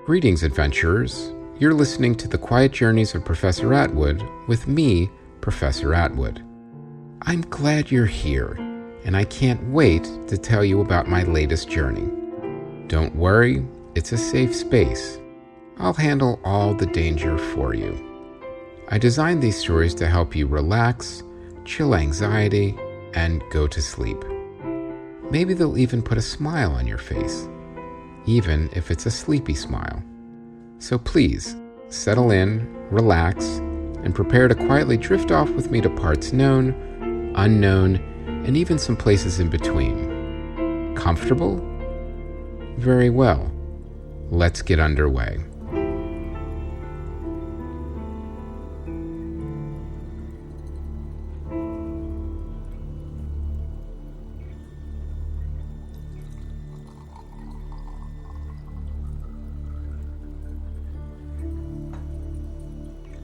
Greetings, adventurers. You're listening to The Quiet Journeys of Professor Atwood with me, Professor Atwood. I'm glad you're here, and I can't wait to tell you about my latest journey. Don't worry, it's a safe space. I'll handle all the danger for you. I designed these stories to help you relax, chill anxiety, and go to sleep. Maybe they'll even put a smile on your face, even if it's a sleepy smile. So please, settle in, relax, and prepare to quietly drift off with me to parts known, unknown, and even some places in between. Comfortable? Very well. Let's get underway.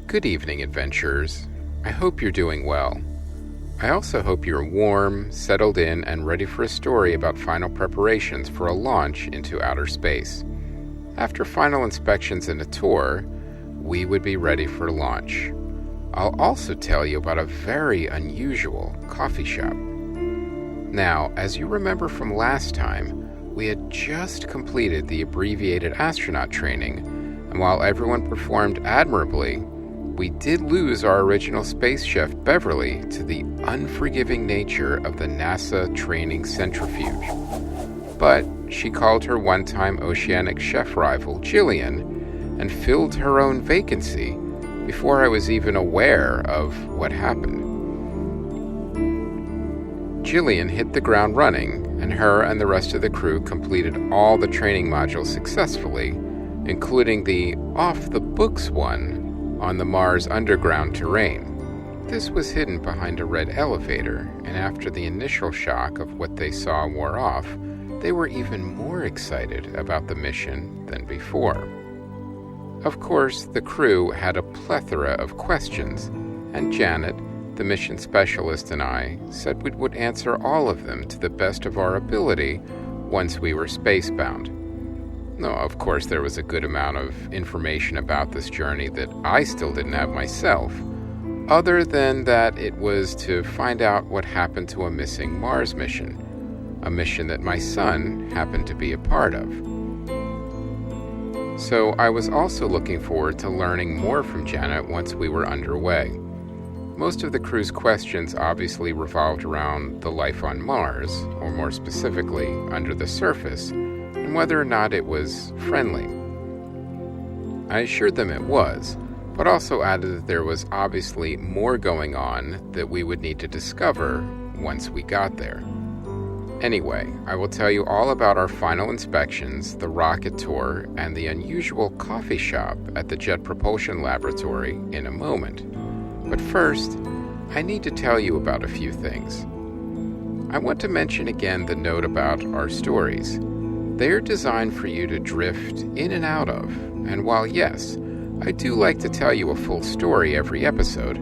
Good evening, adventurers. I hope you're doing well. I also hope you're warm, settled in, and ready for a story about final preparations for a launch into outer space. After final inspections and a tour, we would be ready for launch. I'll also tell you about a very unusual coffee shop. Now, as you remember from last time, we had just completed the abbreviated astronaut training, and while everyone performed admirably, we did lose our original space chef, Beverly, to the unforgiving nature of the NASA training centrifuge. But she called her one-time oceanic chef rival, Jillian, and filled her own vacancy before I was even aware of what happened. Jillian hit the ground running, and her and the rest of the crew completed all the training modules successfully, including the off-the-books one on the Mars underground terrain. This was hidden behind a red elevator, and after the initial shock of what they saw wore off, they were even more excited about the mission than before. Of course, the crew had a plethora of questions, and Janet, the mission specialist, and I said we would answer all of them to the best of our ability once we were spacebound. No, of course, there was a good amount of information about this journey that I still didn't have myself, other than that it was to find out what happened to a missing Mars mission, a mission that my son happened to be a part of. So I was also looking forward to learning more from Janet once we were underway. Most of the crew's questions obviously revolved around the life on Mars, or more specifically, under the surface, and whether or not it was friendly. I assured them it was, but also added that there was obviously more going on that we would need to discover once we got there. Anyway, I will tell you all about our final inspections, the rocket tour, and the unusual coffee shop at the Jet Propulsion Laboratory in a moment. But first, I need to tell you about a few things. I want to mention again the note about our stories. They're designed for you to drift in and out of, and while yes, I do like to tell you a full story every episode,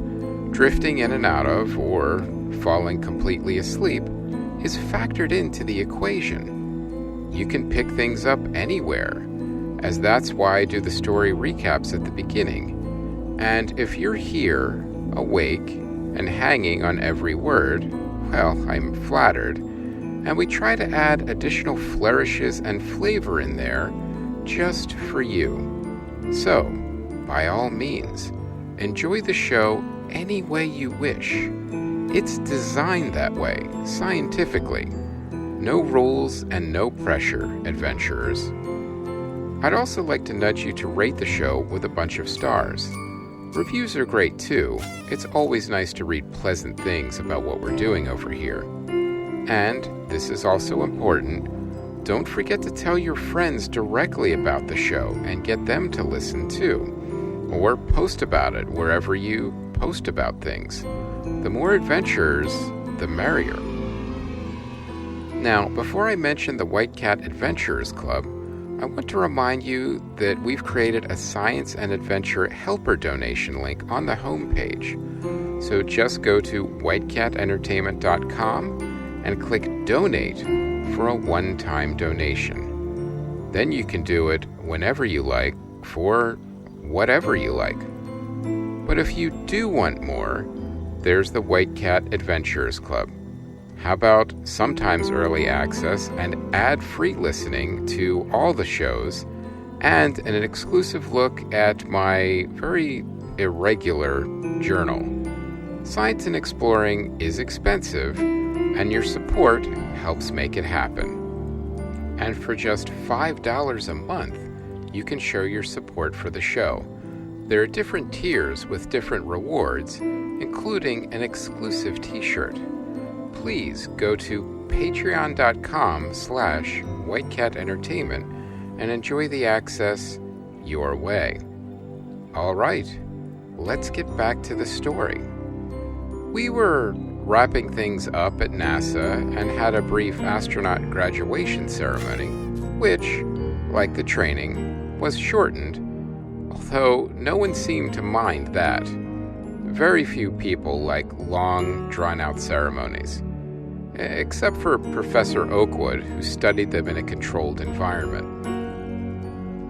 drifting in and out of, or falling completely asleep, is factored into the equation. You can pick things up anywhere, as that's why I do the story recaps at the beginning. And if you're here, awake, and hanging on every word, well, I'm flattered. And we try to add additional flourishes and flavor in there just for you. So, by all means, enjoy the show any way you wish. It's designed that way, scientifically. No rules and no pressure, adventurers. I'd also like to nudge you to rate the show with a bunch of stars. Reviews are great too. It's always nice to read pleasant things about what we're doing over here. And, this is also important, don't forget to tell your friends directly about the show and get them to listen too. Or post about it wherever you post about things. The more adventurers, the merrier. Now, before I mention the White Cat Adventurers Club, I want to remind you that we've created a Science and Adventure Helper donation link on the homepage. So just go to whitecatentertainment.com and click Donate for a one-time donation. Then you can do it whenever you like, for whatever you like. But if you do want more, there's the White Cat Adventurers Club. How about sometimes early access and ad-free listening to all the shows, and an exclusive look at my very irregular journal. Science and exploring is expensive, and your support helps make it happen. And for just $5 a month, you can show your support for the show. There are different tiers with different rewards, including an exclusive t-shirt. Please go to patreon.com/whitecatentertainment and enjoy the access your way. All right, let's get back to the story. We were wrapping things up at NASA and had a brief astronaut graduation ceremony, which, like the training, was shortened, although no one seemed to mind that. Very few people like long, drawn-out ceremonies, except for Professor Oakwood, who studied them in a controlled environment.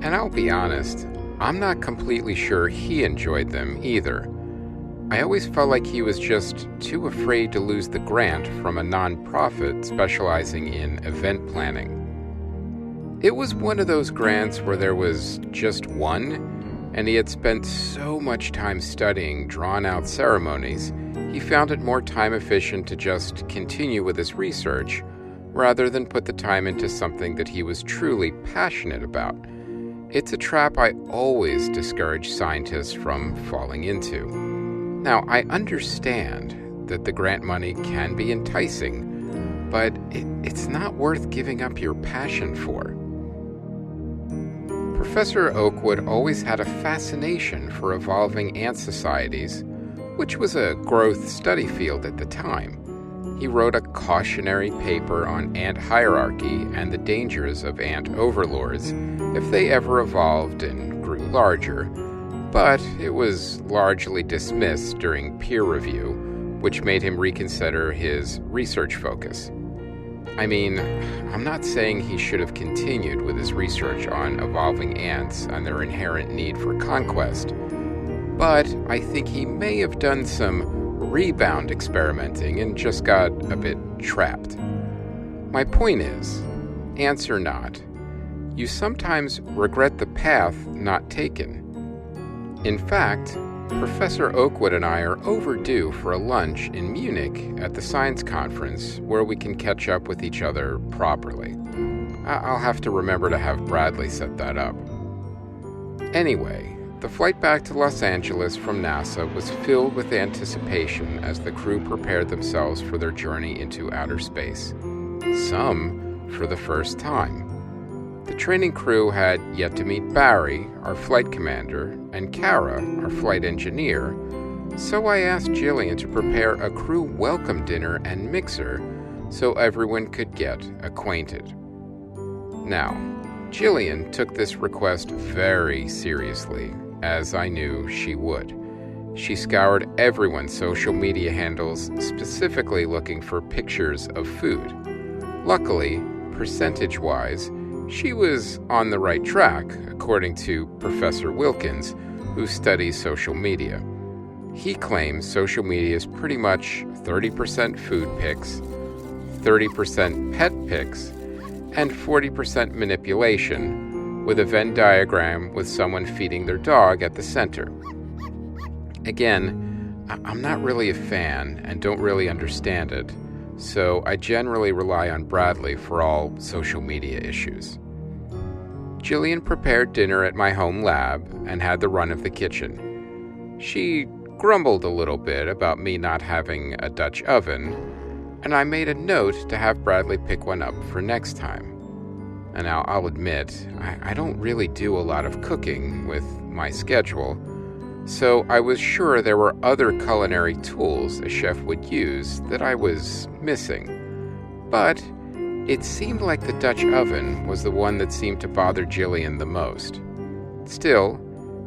And I'll be honest, I'm not completely sure he enjoyed them either. I always felt like he was just too afraid to lose the grant from a non-profit specializing in event planning. It was one of those grants where there was just one, and he had spent so much time studying drawn-out ceremonies, he found it more time efficient to just continue with his research, rather than put the time into something that he was truly passionate about. It's a trap I always discourage scientists from falling into. Now, I understand that the grant money can be enticing, but it's not worth giving up your passion for. Professor Oakwood always had a fascination for evolving ant societies, which was a growth study field at the time. He wrote a cautionary paper on ant hierarchy and the dangers of ant overlords if they ever evolved and grew larger, but it was largely dismissed during peer review, which made him reconsider his research focus. I mean, I'm not saying he should have continued with his research on evolving ants and their inherent need for conquest, but I think he may have done some rebound experimenting and just got a bit trapped. My point is, ants or not, you sometimes regret the path not taken. In fact, Professor Oakwood and I are overdue for a lunch in Munich at the science conference where we can catch up with each other properly. I'll have to remember to have Bradley set that up. Anyway, the flight back to Los Angeles from NASA was filled with anticipation as the crew prepared themselves for their journey into outer space. Some for the first time. The training crew had yet to meet Barry, our flight commander, and Kara, our flight engineer, so I asked Jillian to prepare a crew welcome dinner and mixer so everyone could get acquainted. Now, Jillian took this request very seriously, as I knew she would. She scoured everyone's social media handles, specifically looking for pictures of food. Luckily, percentage-wise, she was on the right track, according to Professor Wilkins, who studies social media. He claims social media is pretty much 30% food pics, 30% pet pics, and 40% manipulation, with a Venn diagram with someone feeding their dog at the center. Again, I'm not really a fan and don't really understand it, so I generally rely on Bradley for all social media issues. Jillian prepared dinner at my home lab and had the run of the kitchen. She grumbled a little bit about me not having a Dutch oven, and I made a note to have Bradley pick one up for next time. And now I'll admit, I don't really do a lot of cooking with my schedule, so I was sure there were other culinary tools a chef would use that I was missing. But it seemed like the Dutch oven was the one that seemed to bother Jillian the most. Still,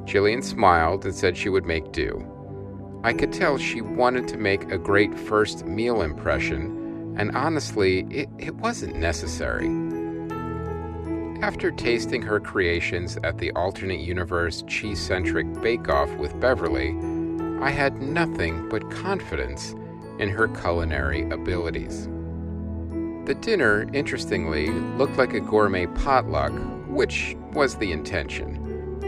Jillian smiled and said she would make do. I could tell she wanted to make a great first meal impression, and honestly, it wasn't necessary. After tasting her creations at the alternate universe cheese-centric bake-off with Beverly, I had nothing but confidence in her culinary abilities. The dinner, interestingly, looked like a gourmet potluck, which was the intention.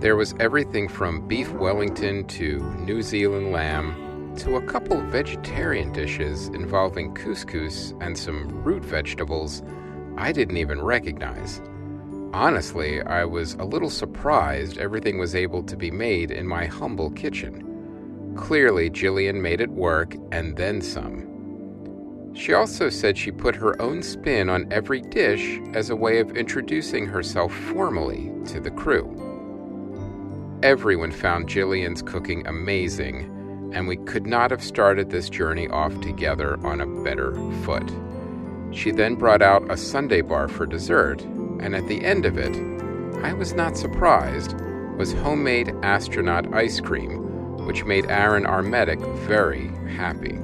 There was everything from beef Wellington to New Zealand lamb to a couple vegetarian dishes involving couscous and some root vegetables I didn't even recognize. Honestly, I was a little surprised everything was able to be made in my humble kitchen. Clearly, Jillian made it work and then some. She also said she put her own spin on every dish as a way of introducing herself formally to the crew. Everyone found Jillian's cooking amazing, and we could not have started this journey off together on a better foot. She then brought out a sundae bar for dessert, and at the end of it, I was not surprised, was homemade astronaut ice cream, which made Aaron, our medic, very happy.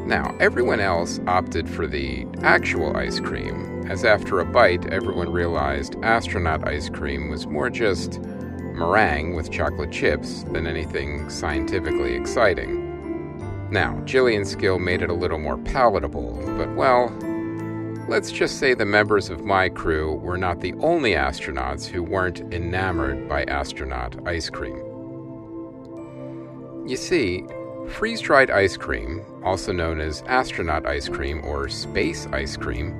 Now, everyone else opted for the actual ice cream, as after a bite, everyone realized astronaut ice cream was more just meringue with chocolate chips than anything scientifically exciting. Now, Jillian's skill made it a little more palatable, but well, let's just say the members of my crew were not the only astronauts who weren't enamored by astronaut ice cream. You see, freeze-dried ice cream, also known as astronaut ice cream or space ice cream,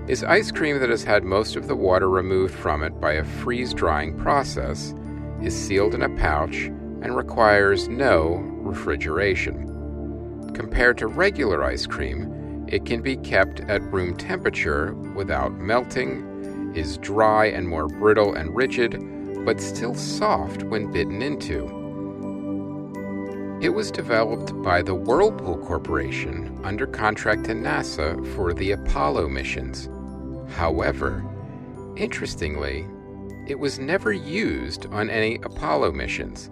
is ice cream that has had most of the water removed from it by a freeze-drying process, is sealed in a pouch, and requires no refrigeration. Compared to regular ice cream, it can be kept at room temperature without melting, is dry and more brittle and rigid, but still soft when bitten into. It was developed by the Whirlpool Corporation under contract to NASA for the Apollo missions. However, interestingly, it was never used on any Apollo missions.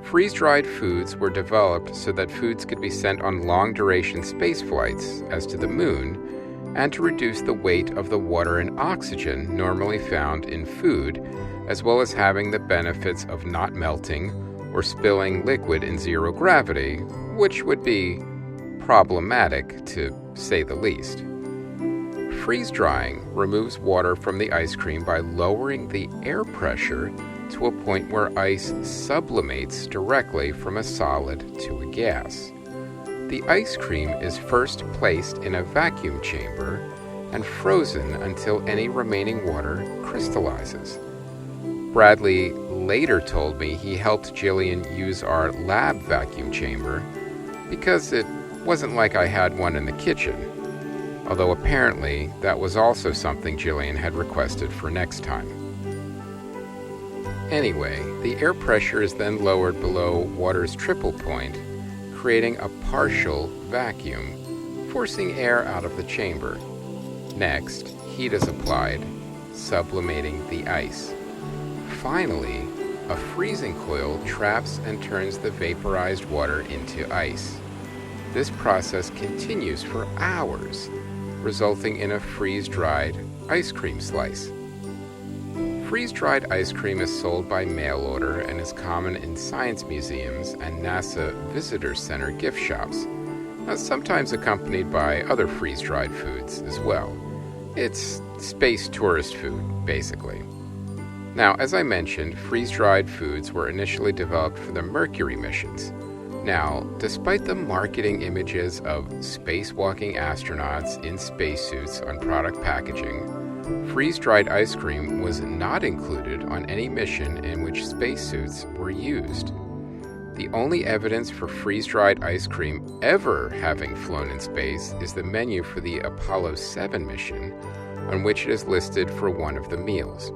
Freeze-dried foods were developed so that foods could be sent on long-duration space flights, as to the moon, and to reduce the weight of the water and oxygen normally found in food, as well as having the benefits of not melting or spilling liquid in zero gravity, which would be problematic to say the least. Freeze-drying removes water from the ice cream by lowering the air pressure to a point where ice sublimates directly from a solid to a gas. The ice cream is first placed in a vacuum chamber and frozen until any remaining water crystallizes. Bradley later told me he helped Jillian use our lab vacuum chamber because it wasn't like I had one in the kitchen, although apparently that was also something Jillian had requested for next time. Anyway, the air pressure is then lowered below water's triple point, creating a partial vacuum, forcing air out of the chamber. Next, heat is applied, sublimating the ice. Finally, a freezing coil traps and turns the vaporized water into ice. This process continues for hours, resulting in a freeze-dried ice cream slice. Freeze-dried ice cream is sold by mail order and is common in science museums and NASA Visitor Center gift shops, sometimes accompanied by other freeze-dried foods as well. It's space tourist food, basically. Now, as I mentioned, freeze-dried foods were initially developed for the Mercury missions. Now, despite the marketing images of spacewalking astronauts in spacesuits on product packaging, freeze-dried ice cream was not included on any mission in which spacesuits were used. The only evidence for freeze-dried ice cream ever having flown in space is the menu for the Apollo 7 mission, on which it is listed for one of the meals.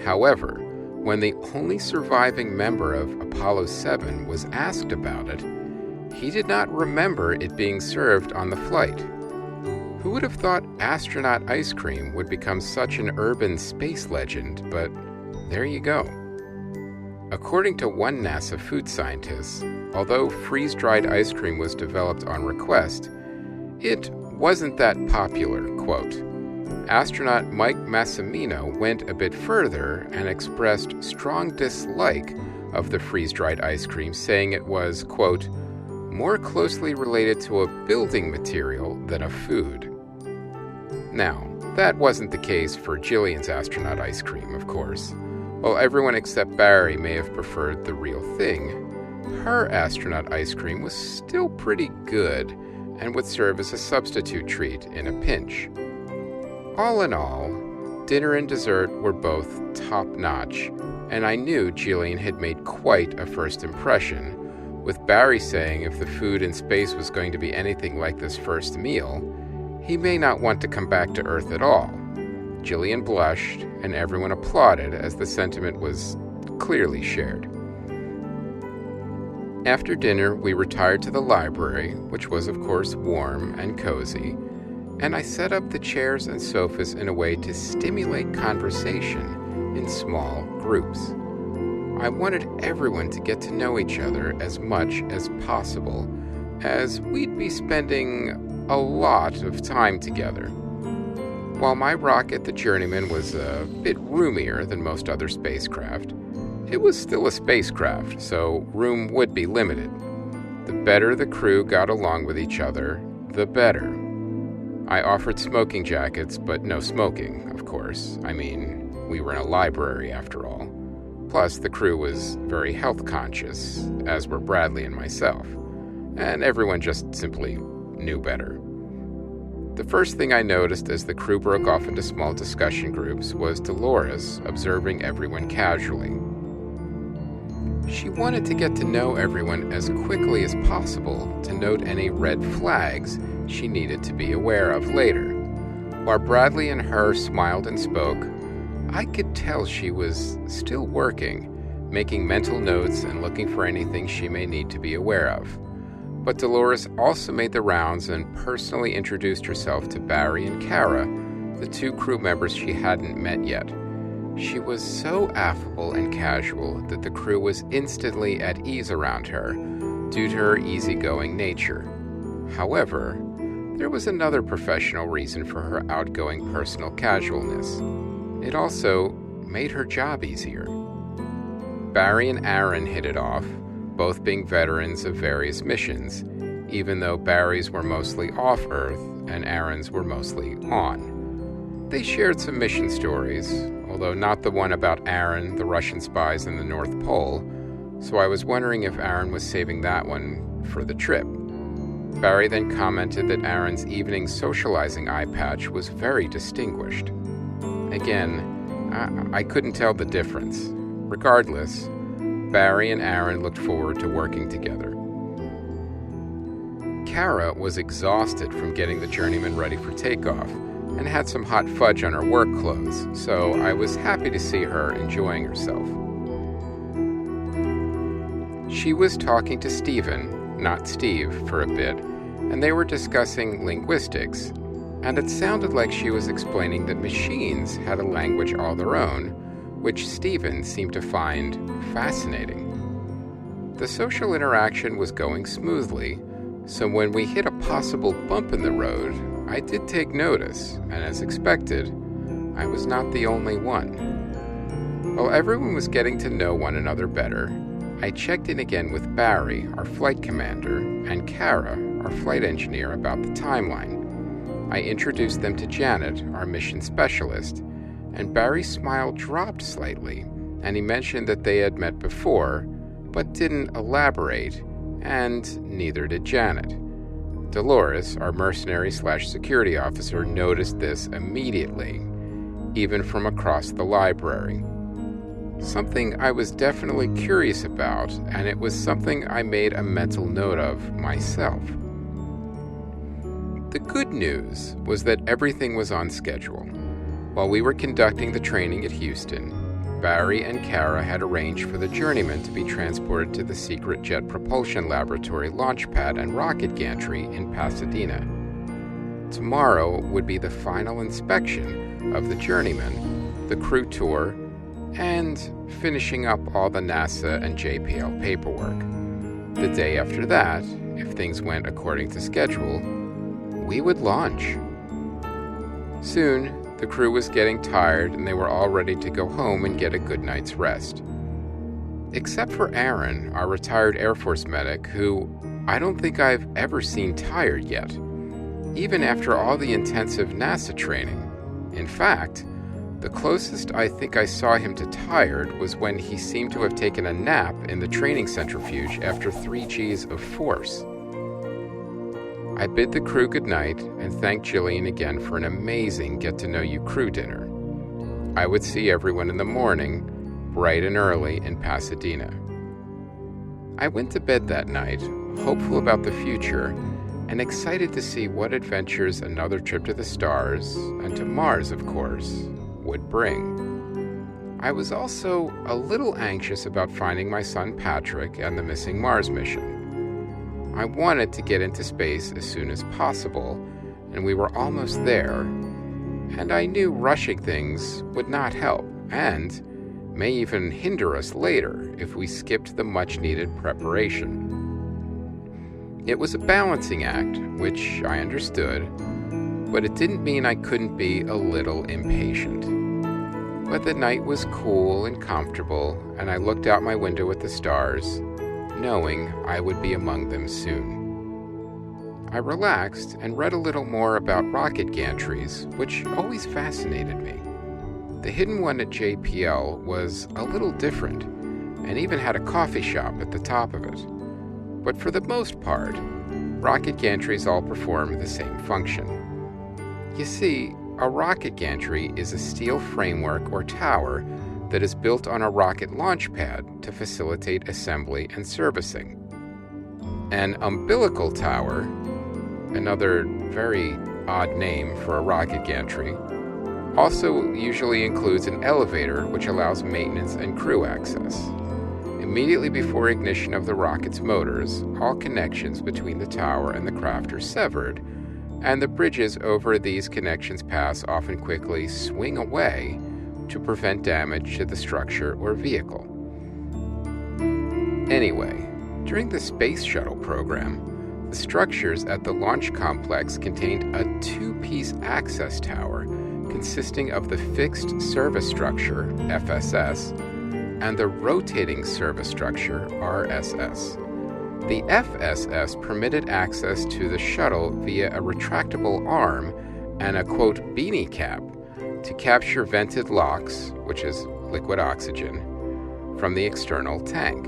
However, when the only surviving member of Apollo 7 was asked about it, he did not remember it being served on the flight. Who would have thought astronaut ice cream would become such an urban space legend, but there you go. According to one NASA food scientist, although freeze-dried ice cream was developed on request, it wasn't that popular, quote. Astronaut Mike Massimino went a bit further and expressed strong dislike of the freeze-dried ice cream, saying it was, quote, more closely related to a building material than a food. Now, that wasn't the case for Jillian's astronaut ice cream, of course. While everyone except Barry may have preferred the real thing, her astronaut ice cream was still pretty good and would serve as a substitute treat in a pinch. All in all, dinner and dessert were both top-notch, and I knew Jillian had made quite a first impression, with Barry saying if the food in space was going to be anything like this first meal, he may not want to come back to Earth at all. Jillian blushed, and everyone applauded as the sentiment was clearly shared. After dinner, we retired to the library, which was of course warm and cozy, and I set up the chairs and sofas in a way to stimulate conversation in small groups. I wanted everyone to get to know each other as much as possible, as we'd be spending a lot of time together. While my rocket, the Journeyman, was a bit roomier than most other spacecraft, it was still a spacecraft, so room would be limited. The better the crew got along with each other, the better. I offered smoking jackets, but no smoking, of course. I mean, we were in a library after all. Plus, the crew was very health conscious, as were Bradley and myself, and everyone just simply knew better. The first thing I noticed as the crew broke off into small discussion groups was Dolores observing everyone casually. She wanted to get to know everyone as quickly as possible to note any red flags she needed to be aware of later. While Bradley and her smiled and spoke, I could tell she was still working, making mental notes and looking for anything she may need to be aware of. But Dolores also made the rounds and personally introduced herself to Barry and Kara, the two crew members she hadn't met yet. She was so affable and casual that the crew was instantly at ease around her, due to her easygoing nature. However, there was another professional reason for her outgoing personal casualness. It also made her job easier. Barry and Aaron hit it off, both being veterans of various missions, even though Barry's were mostly off-Earth and Aaron's were mostly on. They shared some mission stories, although not the one about Aaron, the Russian spies in the North Pole, so I was wondering if Aaron was saving that one for the trip. Barry then commented that Aaron's evening socializing eye patch was very distinguished. Again, I couldn't tell the difference. Regardless, Barry and Aaron looked forward to working together. Kara was exhausted from getting the Journeyman ready for takeoff and had some hot fudge on her work clothes, so I was happy to see her enjoying herself. She was talking to Stephen, not Steve, for a bit, and they were discussing linguistics, and it sounded like she was explaining that machines had a language all their own, which Stephen seemed to find fascinating. The social interaction was going smoothly, so when we hit a possible bump in the road, I did take notice, and as expected, I was not the only one. While everyone was getting to know one another better, I checked in again with Barry, our flight commander, and Kara, our flight engineer, about the timeline. I introduced them to Janet, our mission specialist, and Barry's smile dropped slightly, and he mentioned that they had met before, but didn't elaborate, and neither did Janet. Dolores, our mercenary/security officer, noticed this immediately, even from across the library. Something I was definitely curious about, and it was something I made a mental note of myself. The good news was that everything was on schedule. While we were conducting the training at Houston, Barry and Kara had arranged for the Journeyman to be transported to the secret Jet Propulsion Laboratory launch pad and rocket gantry in Pasadena. Tomorrow would be the final inspection of the Journeyman, the crew tour, and finishing up all the NASA and JPL paperwork. The day after that, if things went according to schedule, we would launch. Soon, the crew was getting tired and they were all ready to go home and get a good night's rest. Except for Aaron, our retired Air Force medic, who I don't think I've ever seen tired yet, even after all the intensive NASA training. In fact, the closest I think I saw him to tired was when he seemed to have taken a nap in the training centrifuge after 3 Gs of force. I bid the crew goodnight and thanked Jillian again for an amazing get-to-know-you crew dinner. I would see everyone in the morning, bright and early, in Pasadena. I went to bed that night, hopeful about the future, and excited to see what adventures another trip to the stars, and to Mars, of course, would bring. I was also a little anxious about finding my son Patrick and the missing Mars mission. I wanted to get into space as soon as possible, and we were almost there, and I knew rushing things would not help, and may even hinder us later if we skipped the much-needed preparation. It was a balancing act, which I understood, but it didn't mean I couldn't be a little impatient. But the night was cool and comfortable, and I looked out my window at the stars, knowing I would be among them soon. I relaxed and read a little more about rocket gantries, which always fascinated me. The hidden one at JPL was a little different, and even had a coffee shop at the top of it. But for the most part, rocket gantries all perform the same function. You see, a rocket gantry is a steel framework or tower that is built on a rocket launch pad to facilitate assembly and servicing. An umbilical tower, another very odd name for a rocket gantry, also usually includes an elevator which allows maintenance and crew access. Immediately before ignition of the rocket's motors, all connections between the tower and the craft are severed, and the bridges over these connections pass often quickly swing away to prevent damage to the structure or vehicle. Anyway, during the Space Shuttle program, the structures at the launch complex contained a 2-piece access tower consisting of the Fixed Service Structure, FSS, and the Rotating Service Structure, RSS. The FSS permitted access to the shuttle via a retractable arm and a, quote, beanie cap to capture vented LOX, which is liquid oxygen, from the external tank.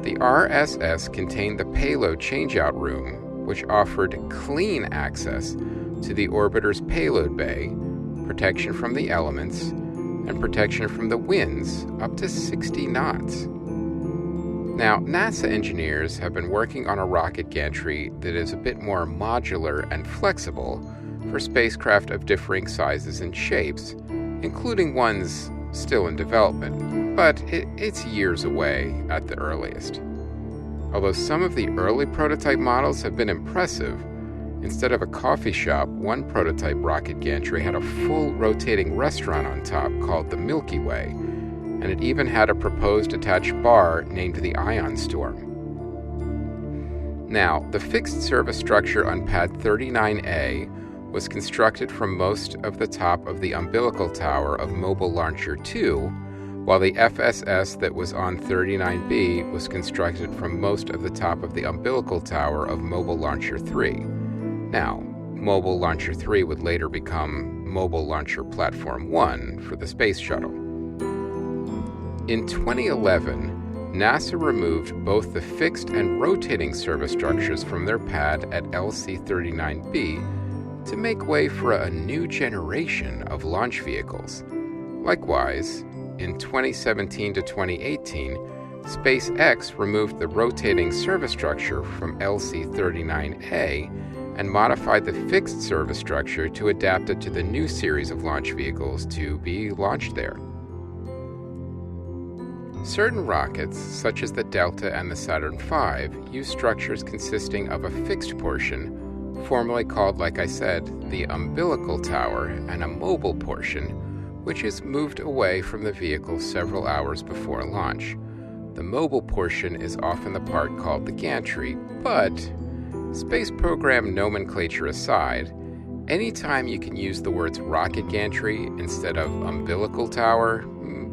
The RSS contained the payload changeout room, which offered clean access to the orbiter's payload bay, protection from the elements, and protection from the winds up to 60 knots. Now, NASA engineers have been working on a rocket gantry that is a bit more modular and flexible for spacecraft of differing sizes and shapes, including ones still in development, but it's years away at the earliest. Although some of the early prototype models have been impressive, instead of a coffee shop, one prototype rocket gantry had a full rotating restaurant on top called the Milky Way, and it even had a proposed attached bar named the Ion Storm. Now, the fixed service structure on pad 39A was constructed from most of the top of the umbilical tower of Mobile Launcher 2, while the FSS that was on 39B was constructed from most of the top of the umbilical tower of Mobile Launcher 3. Now, Mobile Launcher 3 would later become Mobile Launcher Platform 1 for the Space Shuttle. In 2011, NASA removed both the fixed and rotating service structures from their pad at LC-39B to make way for a new generation of launch vehicles. Likewise, in 2017 to 2018, SpaceX removed the rotating service structure from LC-39A and modified the fixed service structure to adapt it to the new series of launch vehicles to be launched there. Certain rockets, such as the Delta and the Saturn V, use structures consisting of a fixed portion, formerly called, like I said, the umbilical tower, and a mobile portion, which is moved away from the vehicle several hours before launch. The mobile portion is often the part called the gantry, but space program nomenclature aside, Anytime you can use the words rocket gantry instead of umbilical tower,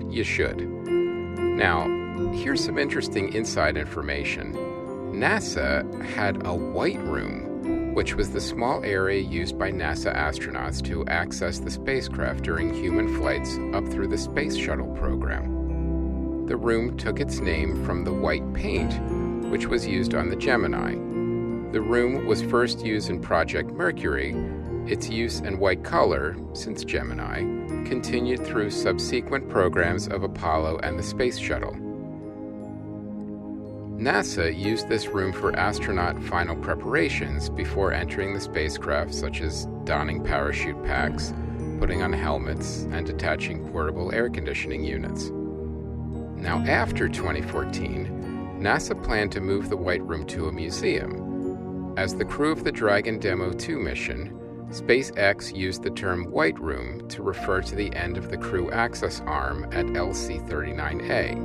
you should. Now, here's some interesting inside information. NASA had a white room, which was the small area used by NASA astronauts to access the spacecraft during human flights up through the Space Shuttle program. The room took its name from the white paint, which was used on the Gemini. The room was first used in Project Mercury. Its use in white color, since Gemini, continued through subsequent programs of Apollo and the Space Shuttle. NASA used this room for astronaut final preparations before entering the spacecraft, such as donning parachute packs, putting on helmets, and detaching portable air conditioning units. Now, after 2014, NASA planned to move the White Room to a museum. As the crew of the Dragon Demo 2 mission, SpaceX used the term White Room to refer to the end of the crew access arm at LC-39A.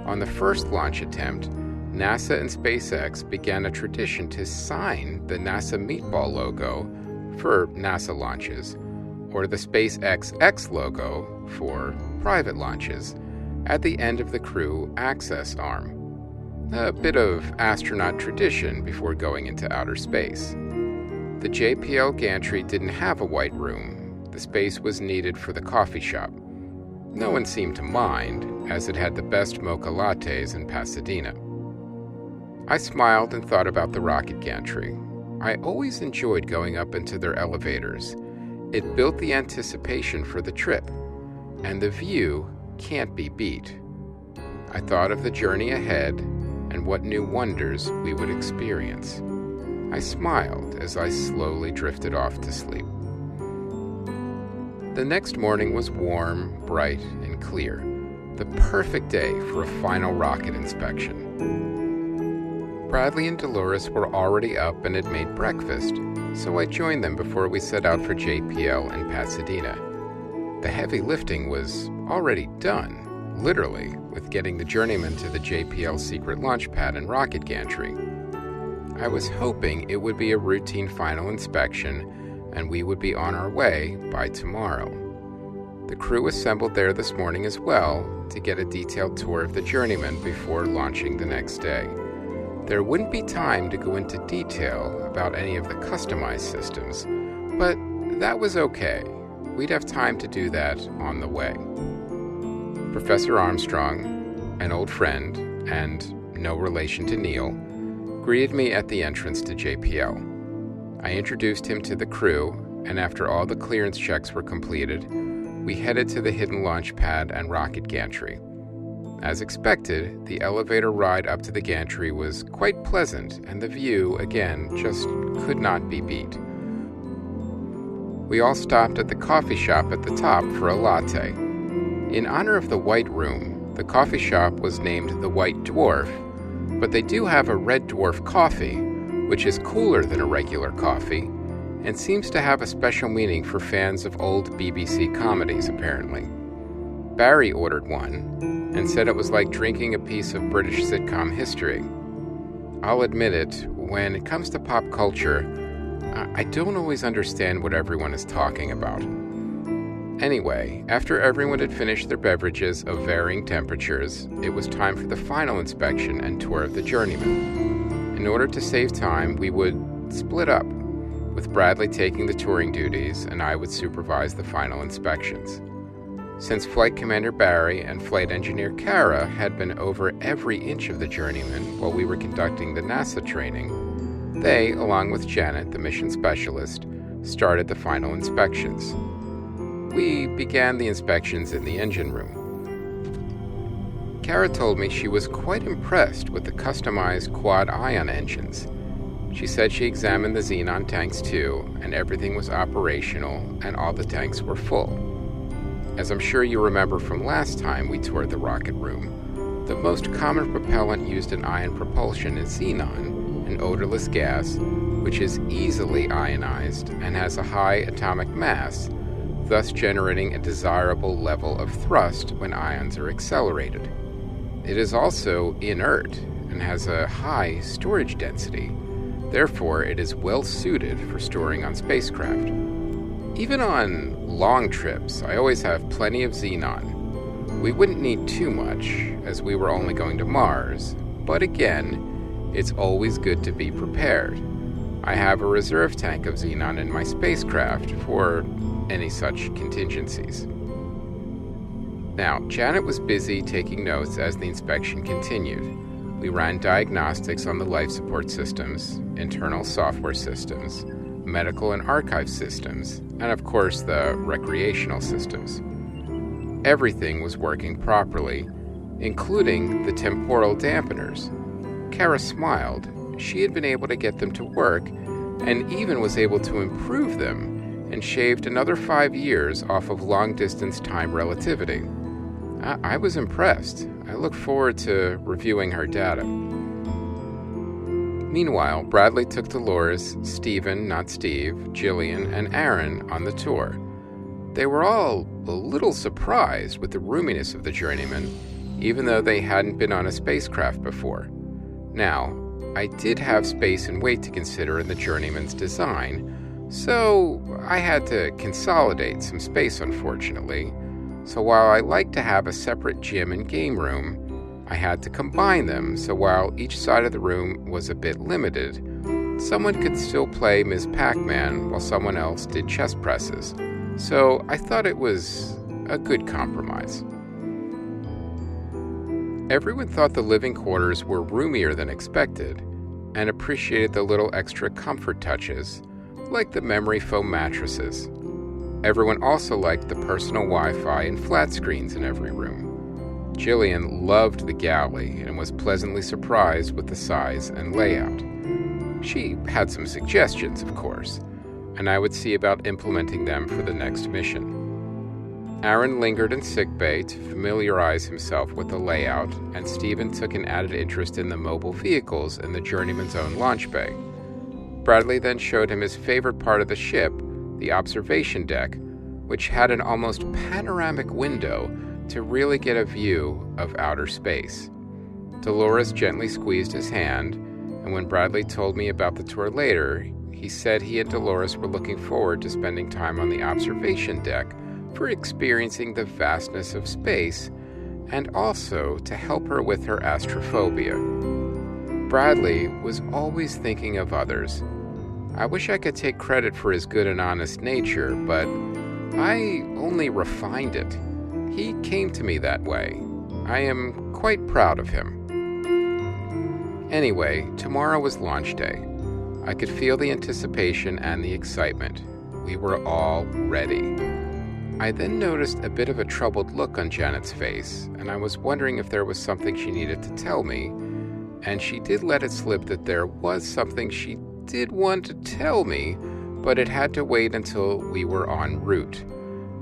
On the first launch attempt, NASA and SpaceX began a tradition to sign the NASA meatball logo for NASA launches, or the SpaceX logo for private launches, at the end of the crew access arm. A bit of astronaut tradition before going into outer space. The JPL gantry didn't have a white room. The space was needed for the coffee shop. No one seemed to mind, as it had the best mocha lattes in Pasadena. I smiled and thought about the rocket gantry. I always enjoyed going up into their elevators. It built the anticipation for the trip, and the view can't be beat. I thought of the journey ahead and what new wonders we would experience. I smiled as I slowly drifted off to sleep. The next morning was warm, bright, and clear. The perfect day for a final rocket inspection. Bradley and Dolores were already up and had made breakfast, so I joined them before we set out for JPL in Pasadena. The heavy lifting was already done, literally, with getting the journeyman to the JPL secret launch pad and rocket gantry. I was hoping it would be a routine final inspection and we would be on our way by tomorrow. The crew assembled there this morning as well to get a detailed tour of the journeyman before launching the next day. There wouldn't be time to go into detail about any of the customized systems, but that was okay. We'd have time to do that on the way. Professor Armstrong, an old friend and no relation to Neil, greeted me at the entrance to JPL. I introduced him to the crew, and after all the clearance checks were completed, we headed to the hidden launch pad and rocket gantry. As expected, the elevator ride up to the gantry was quite pleasant, and the view, again, just could not be beat. We all stopped at the coffee shop at the top for a latte. In honor of the White Room, the coffee shop was named the White Dwarf, but they do have a Red Dwarf coffee, which is cooler than a regular coffee, and seems to have a special meaning for fans of old BBC comedies, apparently. Barry ordered one, and said it was like drinking a piece of British sitcom history. I'll admit it, when it comes to pop culture, I don't always understand what everyone is talking about. Anyway, after everyone had finished their beverages of varying temperatures, it was time for the final inspection and tour of the journeyman. In order to save time, we would split up, with Bradley taking the touring duties and I would supervise the final inspections. Since Flight Commander Barry and Flight Engineer Kara had been over every inch of the journeyman while we were conducting the NASA training, they, along with Janet, the mission specialist, started the final inspections. We began the inspections in the engine room. Kara told me she was quite impressed with the customized quad-ion engines. She said she examined the xenon tanks too, and everything was operational and all the tanks were full. As I'm sure you remember from last time we toured the rocket room, the most common propellant used in ion propulsion is xenon, an odorless gas, which is easily ionized and has a high atomic mass, thus generating a desirable level of thrust when ions are accelerated. It is also inert and has a high storage density. Therefore, it is well suited for storing on spacecraft. Even on long trips, I always have plenty of xenon. We wouldn't need too much, as we were only going to Mars, but again, it's always good to be prepared. I have a reserve tank of xenon in my spacecraft for any such contingencies. Now, Janet was busy taking notes as the inspection continued. We ran diagnostics on the life support systems, internal software systems, medical and archive systems, and of course the recreational systems. Everything was working properly, including the temporal dampeners. Kara smiled. She had been able to get them to work and even was able to improve them and shaved another 5 years off of long-distance time relativity. I was impressed. I look forward to reviewing her data. Meanwhile, Bradley took Dolores, Stephen, not Steve, Jillian, and Aaron on the tour. They were all a little surprised with the roominess of the journeyman, even though they hadn't been on a spacecraft before. Now, I did have space and weight to consider in the journeyman's design, so I had to consolidate some space, unfortunately. So while I like to have a separate gym and game room, I had to combine them, so while each side of the room was a bit limited, someone could still play Ms. Pac-Man while someone else did chest presses. So I thought it was a good compromise. Everyone thought the living quarters were roomier than expected and appreciated the little extra comfort touches, like the memory foam mattresses. Everyone also liked the personal Wi-Fi and flat screens in every room. Jillian loved the galley and was pleasantly surprised with the size and layout. She had some suggestions, of course, and I would see about implementing them for the next mission. Aaron lingered in sickbay to familiarize himself with the layout, and Stephen took an added interest in the mobile vehicles in the journeyman's own launch bay. Bradley then showed him his favorite part of the ship, the observation deck, which had an almost panoramic window to really get a view of outer space. Dolores gently squeezed his hand, and when Bradley told me about the tour later, he said he and Dolores were looking forward to spending time on the observation deck for experiencing the vastness of space and also to help her with her astrophobia. Bradley was always thinking of others. I wish I could take credit for his good and honest nature, but I only refined it. He came to me that way. I am quite proud of him. Anyway, tomorrow was launch day. I could feel the anticipation and the excitement. We were all ready. I then noticed a bit of a troubled look on Janet's face, and I was wondering if there was something she needed to tell me, and she did let it slip that there was something she did want to tell me, but it had to wait until we were en route.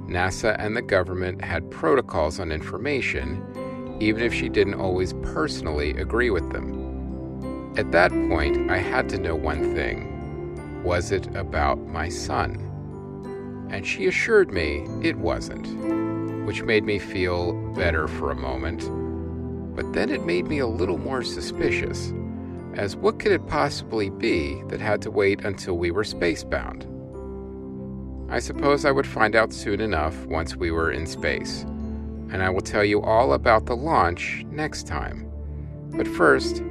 NASA and the government had protocols on information, even if she didn't always personally agree with them. At that point, I had to know one thing. Was it about my son? And she assured me it wasn't, which made me feel better for a moment. But then it made me a little more suspicious, as what could it possibly be that had to wait until we were spacebound? I suppose I would find out soon enough once we were in space, and I will tell you all about the launch next time. But first,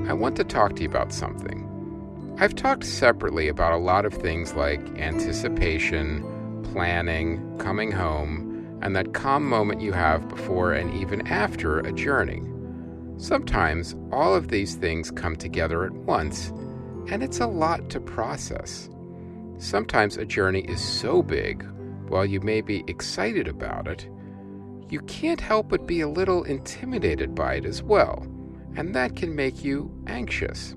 I want to talk to you about something. I've talked separately about a lot of things like anticipation, planning, coming home, and that calm moment you have before and even after a journey. Sometimes all of these things come together at once, and it's a lot to process. Sometimes a journey is so big, while you may be excited about it, you can't help but be a little intimidated by it as well, and that can make you anxious.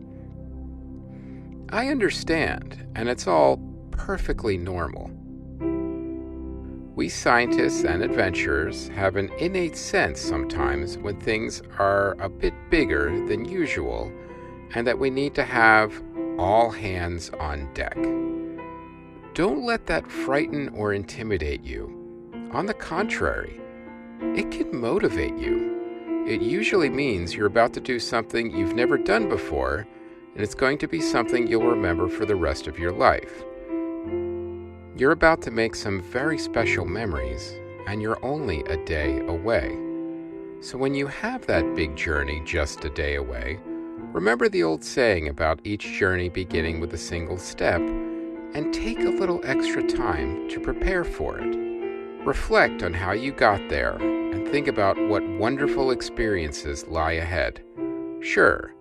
I understand, and it's all perfectly normal. We scientists and adventurers have an innate sense sometimes when things are a bit bigger than usual, and that we need to have all hands on deck. Don't let that frighten or intimidate you. On the contrary, it can motivate you. It usually means you're about to do something you've never done before, and it's going to be something you'll remember for the rest of your life. You're about to make some very special memories, and you're only a day away. So when you have that big journey just a day away, remember the old saying about each journey beginning with a single step, and take a little extra time to prepare for it. Reflect on how you got there, and think about what wonderful experiences lie ahead. Sure,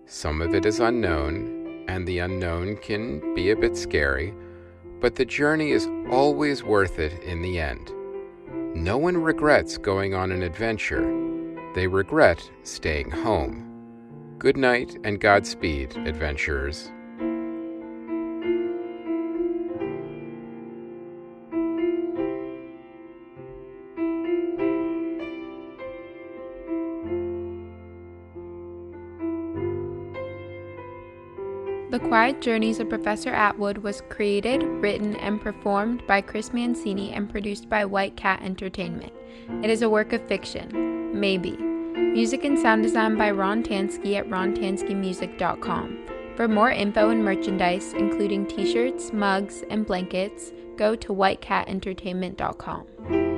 some of it is unknown, and the unknown can be a bit scary, but the journey is always worth it in the end. No one regrets going on an adventure. They regret staying home. Good night and Godspeed, adventurers. The Quiet Journeys of Professor Atwood was created, written, and performed by Chris Mancini and produced by White Cat Entertainment. It is a work of fiction. Maybe. Music and sound design by Ron Tansky at rontanskymusic.com. For more info and merchandise, including t-shirts, mugs, and blankets, go to whitecatentertainment.com.